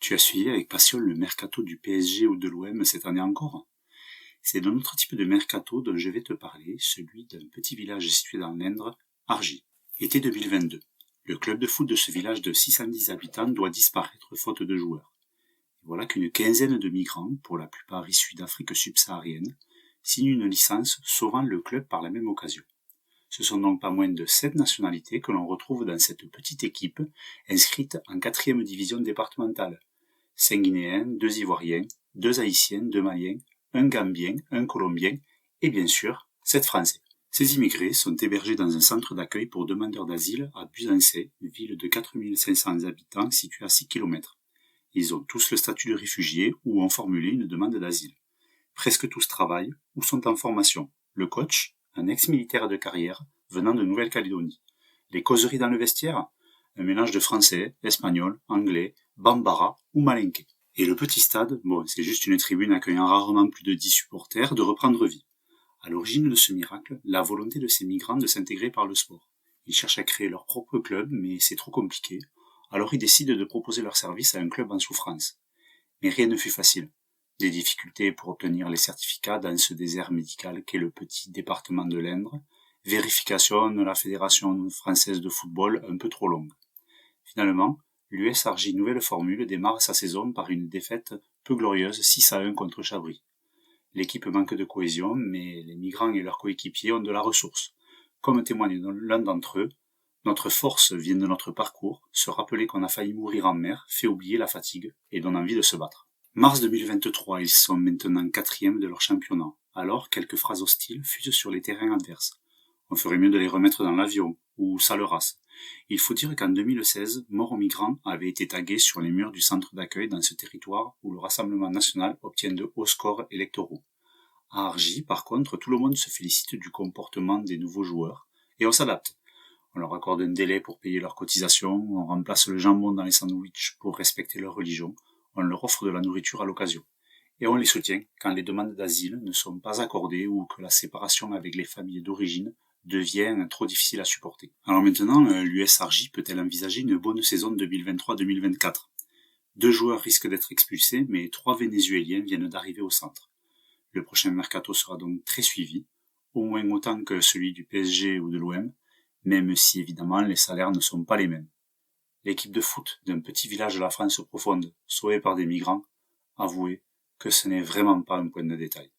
Tu as suivi avec passion le mercato du PSG ou de l'OM cette année encore? C'est d'un autre type de mercato dont je vais te parler, celui d'un petit village situé dans l'Indre, Argy. Été 2022. Le club de foot de ce village de 610 habitants doit disparaître faute de joueurs. Et voilà qu'une quinzaine de migrants, pour la plupart issus d'Afrique subsaharienne, signent une licence sauvant le club par la même occasion. Ce sont donc pas moins de 7 nationalités que l'on retrouve dans cette petite équipe inscrite en 4e division départementale. 5 Guinéens, 2 Ivoiriens, 2 Haïtiens, 2 Maliens, un Gambien, un Colombien et bien sûr 7 Français. Ces immigrés sont hébergés dans un centre d'accueil pour demandeurs d'asile à Buzancais, ville de 4500 habitants située à 6 km. Ils ont tous le statut de réfugiés ou ont formulé une demande d'asile. Presque tous travaillent ou sont en formation. Le coach, un ex-militaire de carrière venant de Nouvelle-Calédonie. Les causeries dans le vestiaire, un mélange de français, espagnol, anglais, bambara ou malinké. Et le petit stade, c'est juste une tribune accueillant rarement plus de 10 supporters, de reprendre vie. À l'origine de ce miracle, la volonté de ces migrants de s'intégrer par le sport. Ils cherchent à créer leur propre club, mais c'est trop compliqué. Alors ils décident de proposer leur service à un club en souffrance. Mais rien ne fut facile. Des difficultés pour obtenir les certificats dans ce désert médical qu'est le petit département de l'Indre, vérification de la Fédération française de football un peu trop longue. Finalement, l'US Argy Nouvelle Formule démarre sa saison par une défaite peu glorieuse 6-1 contre Chabris. L'équipe manque de cohésion, mais les migrants et leurs coéquipiers ont de la ressource. Comme témoigne l'un d'entre eux, notre force vient de notre parcours, se rappeler qu'on a failli mourir en mer, fait oublier la fatigue et donne envie de se battre. Mars 2023, ils sont maintenant 4e de leur championnat. Alors, quelques phrases hostiles fusent sur les terrains adverses. On ferait mieux de les remettre dans l'avion, ou sale race. Il faut dire qu'en 2016, Mort aux migrants avait été tagué sur les murs du centre d'accueil dans ce territoire où le Rassemblement national obtient de hauts scores électoraux. À Argy, par contre, tout le monde se félicite du comportement des nouveaux joueurs, et on s'adapte. On leur accorde un délai pour payer leurs cotisations, on remplace le jambon dans les sandwichs pour respecter leur religion, on leur offre de la nourriture à l'occasion. Et on les soutient quand les demandes d'asile ne sont pas accordées ou que la séparation avec les familles d'origine devient trop difficile à supporter. Alors maintenant, l'US Argy peut-elle envisager une bonne saison 2023-2024 ? 2 joueurs risquent d'être expulsés, mais 3 Vénézuéliens viennent d'arriver au centre. Le prochain mercato sera donc très suivi, au moins autant que celui du PSG ou de l'OM, même si évidemment les salaires ne sont pas les mêmes. L'équipe de foot d'un petit village de la France profonde, sauvée par des migrants, avouez que ce n'est vraiment pas un point de détail.